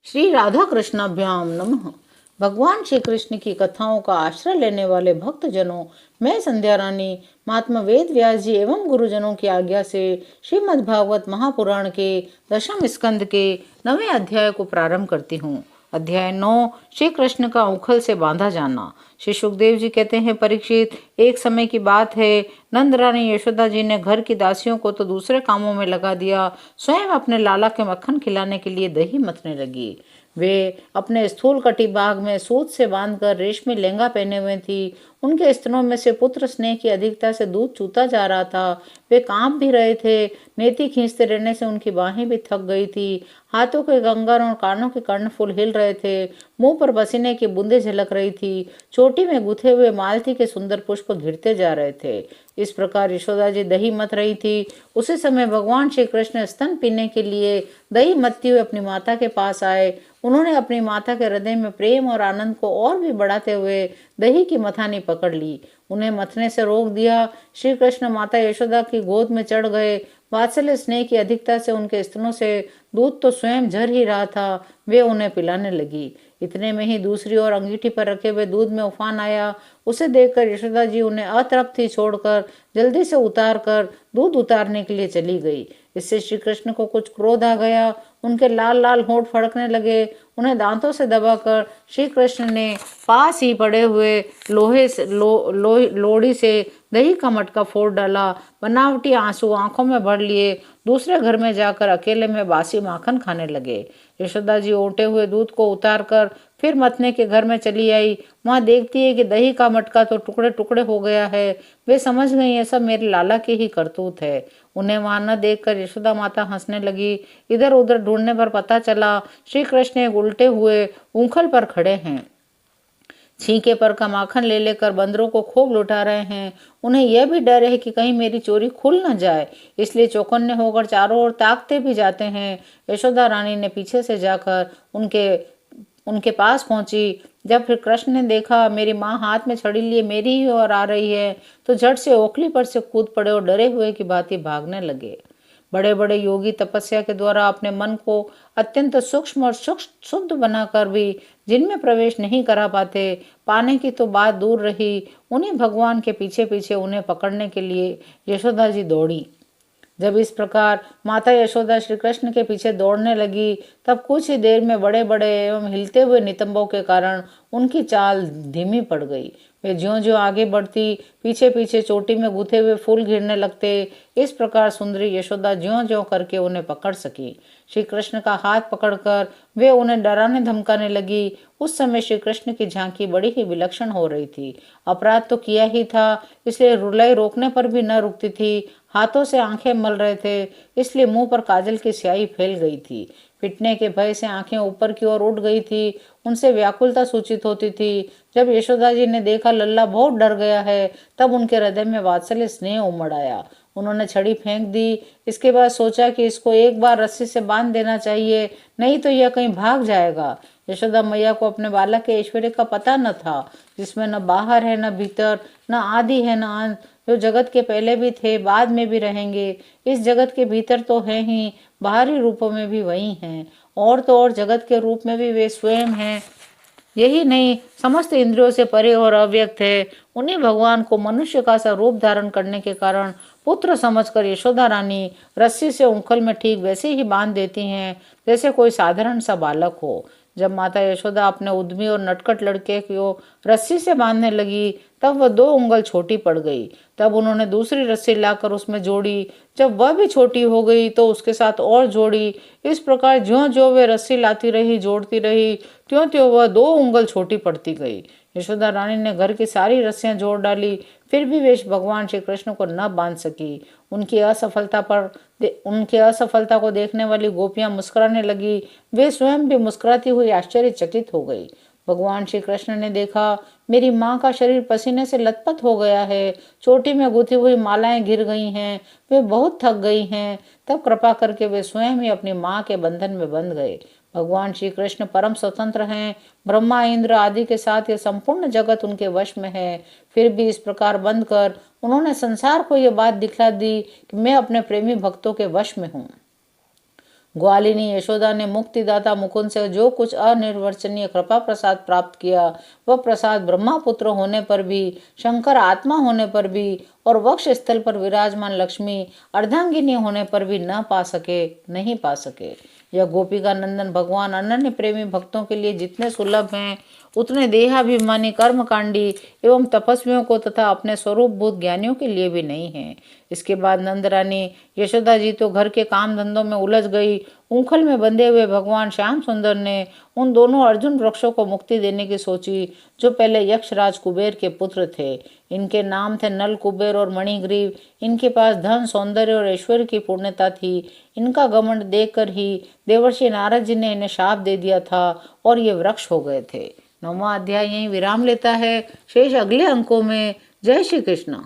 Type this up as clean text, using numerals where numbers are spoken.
श्री राधा कृष्णाभ्याम नमः। भगवान श्री कृष्ण की कथाओं का आश्रय लेने वाले भक्तजनों, मैं संध्या रानी महात्मा वेद व्यास जी एवं गुरुजनों की आज्ञा से श्रीमद् भागवत महापुराण के दशम स्कंद के 9वें अध्याय को प्रारंभ करती हूँ। अध्याय 9, श्री कृष्ण का उखल से बांधा जाना। श्री सुखदेव जी कहते हैं, परीक्षित, एक समय की बात है, नंद रानी यशोदा जी ने घर की दासियों को तो दूसरे कामों में लगा दिया, स्वयं अपने लाला के मक्खन खिलाने के लिए दही मथने लगी। वे अपने स्थूल कटी बाग में सूत से बांधकर रेशमी लहंगा पहने हुए थी। उनके स्तनों में से पुत्र स्नेह की अधिकता से दूध चूता जा रहा था। वे कांप भी रहे थे। नेति खींचते रहने से उनकी बाहें भी थक गई थी। हाथों के कंगन और कानों के कर्णफूल हिल रहे थे। मुंह पर पसीने की बूंदें झलक रही थी। चोटी में गुथे हुए मालती के सुंदर पुष्प घिरते जा रहे थे। इस प्रकार यशोदा जी दही मथ रही थी। उसी समय भगवान श्री कृष्ण स्तन पीने के लिए दही मथती हुए अपनी माता के पास आए। उन्होंने अपनी माता के हृदय में प्रेम और आनंद को और भी बढ़ाते हुए दही की मथानी पकड़ ली। उन्हें मथने से रोक दिया। श्री कृष्ण माता यशोदा की गोद में चढ़ गए। वात्सल्य स्नेह की अधिकता से उनके स्तनों से दूध तो स्वयं झर ही रहा था। वे उन्हें पिलाने लगी। इतने में ही दूसरी ओर अंगीठी पर रखे हुए दूध में उफान आया। उसे देखकर यशोदा जी उन्हें अतृप्त ही छोड़कर जल्दी से उतार कर दूध उतारने के लिए चली गई। इससे श्री कृष्ण को कुछ क्रोध आ गया। उनके लाल लाल होंठ फड़कने लगे। उन्हें दांतों से दबाकर श्री कृष्ण ने पास ही पड़े हुए लोड़ी से दही का मटका फोड़ डाला। बनावटी आंसू आंखों में भर लिए दूसरे घर में जाकर अकेले में बासी माखन खाने लगे। यशोदा जी ओटे हुए दूध को उतार कर फिर मथने के घर में चली आई। वहां देखती है कि दही का मटका तो टुकड़े टुकड़े हो गया है। वे समझ गई ये सब मेरे लाला की ही करतूत है। उन्हें वहां न देखकर यशोदा माता हंसने लगी। इधर उधर ढूंढने पर पता चला श्री कृष्ण एक उल्टे हुए ऊंखल पर खड़े हैं। छींके पर का माखन ले लेकर बंदरों को खूब लुटा रहे हैं। उन्हें यह भी डर है कि कहीं मेरी चोरी खुल न जाए, इसलिए चौकन्ने होकर चारों ओर ताकते भी जाते हैं। यशोदा रानी ने पीछे से जाकर उनके उनके पास पहुंची। जब फिर कृष्ण ने देखा मेरी माँ हाथ में छड़ी लिए मेरी ही ओर आ रही है, तो झट से ओखली पर से कूद पड़े और डरे हुए की भांति भागने लगे। बड़े बड़े योगी तपस्या के द्वारा अपने मन को अत्यंत सूक्ष्म और शुद्ध बनाकर भी जिनमें प्रवेश नहीं करा पाने की तो बात दूर रही, उन्हीं भगवान के पीछे पीछे उन्हें पकड़ने के लिए यशोदा जी दौड़ी। जब इस प्रकार माता यशोदा श्री कृष्ण के पीछे दौड़ने लगी, तब कुछ ही देर में बड़े बड़े एवं हिलते हुए नितंबों के कारण उनकी चाल धीमी पड़ गई। वे ज्यों ज्यों आगे बढ़ती, पीछे पीछे चोटी में गुथे हुए फूल गिरने लगते। इस प्रकार सुंदरी यशोदा ज्यों ज्यों करके उन्हें पकड़ सकी। श्री कृष्ण का हाथ पकड़कर वे उन्हें डराने धमकाने लगी। उस समय श्री कृष्ण की झांकी बड़ी ही विलक्षण हो रही थी। अपराध तो किया ही था, इसलिए रुलाई रोकने पर भी न रुकती थी। हाथों से आंखें मल रहे थे, इसलिए मुंह पर काजल की स्याही फैल गई थी। पिटने के भय से आंखें ऊपर की ओर उठ गई थी। उनसे व्याकुलता सूचित होती थी। जब यशोदा जी ने देखा लल्ला बहुत डर गया है, तब उनके हृदय में वात्सल्य स्नेह उमड़ आया। उन्होंने छड़ी फेंक दी। इसके बाद सोचा कि इसको एक बार रस्सी से बांध देना चाहिए, नहीं तो यह कहीं भाग जाएगा। यशोदा मैया को अपने बालक के ऐश्वर्य का पता न था, जिसमें न बाहर है न भीतर, न आदि है न अंत, जो जगत के पहले भी थे, बाद में भी रहेंगे। इस जगत के भीतर तो है ही, बाहरी रूपों में भी वही हैं, और तो और जगत के रूप में भी वे स्वयं हैं। यही नहीं, समस्त इंद्रियों से परे और अव्यक्त है। उन्हीं भगवान को मनुष्य का सा रूप धारण करने के कारण पुत्र समझकर यशोदा रानी रस्सी से उंखल में ठीक वैसे ही बांध देती हैं जैसे कोई साधारण सा बालक हो। जब माता यशोदा अपने उद्यमी और नटखट लड़के को रस्सी से बांधने लगी, तब वह 2 उंगल छोटी पड़ गई। तब उन्होंने दूसरी रस्सी लाकर उसमें जोड़ी। जब वह भी छोटी हो गई तो उसके साथ और जोड़ी। इस प्रकार ज्यों ज्यों वे रस्सी लाती रही, जोड़ती रही, त्यों त्यों वह 2 उंगल छोटी पड़ती गई। यशोदा रानी ने घर की सारी रस्सियां जोड़ डाली, फिर भी वे भगवान श्री कृष्ण को न बांध सकी। उनकी असफलता को देखने वाली गोपियां मुस्कुराने लगी। वे स्वयं भी मुस्कुराती हुई आश्चर्यचकित हो गई। भगवान श्री कृष्ण ने देखा मेरी माँ का शरीर पसीने से लथपथ हो गया है, चोटी में गुथी हुई मालाएं गिर गई हैं, वे बहुत थक गई हैं। तब कृपा करके वे स्वयं ही अपनी माँ के बंधन में बंध गए। भगवान श्री कृष्ण परम स्वतंत्र हैं। ब्रह्मा इंद्र आदि के साथ यह संपूर्ण जगत उनके वश में है। फिर भी इस प्रकार बंध कर उन्होंने संसार को यह बात दिखला दी कि मैं अपने प्रेमी भक्तों के वश में हूँ। ग्वालिनी यशोदा ने मुक्तिदाता मुकुंद से जो कुछ अनिर्वचनीय कृपा प्रसाद प्राप्त किया, वह प्रसाद ब्रह्मापुत्र होने पर भी, शंकर आत्मा होने पर भी और वक्ष स्थल पर विराजमान लक्ष्मी अर्धांगिनी होने पर भी नहीं पा सके। यह गोपिका नंदन भगवान अनन्य प्रेमी भक्तों के लिए जितने सुलभ हैं, उतने देहाभिमानी कर्मकांडी एवं तपस्वियों को तथा अपने स्वरूप भूत ज्ञानियों के लिए भी नहीं है। इसके बाद नंद रानी यशोदा जी तो घर के काम धंधों में उलझ गई। ऊखल में बंधे हुए भगवान श्याम सुंदर ने उन दोनों अर्जुन वृक्षों को मुक्ति देने की सोची, जो पहले यक्षराज कुबेर के पुत्र थे। इनके नाम थे नल, कुबेर और मणिग्रीव। इनके पास धन, सौंदर्य और ऐश्वर्य की पूर्णता थी। इनका घमंड देखकर ही देवर्षि नारद जी ने इन्हें शाप दे दिया था और ये वृक्ष हो गए थे। 9वां अध्याय यहीं विराम लेता है। शेष अगले अंकों में। जय श्री कृष्ण।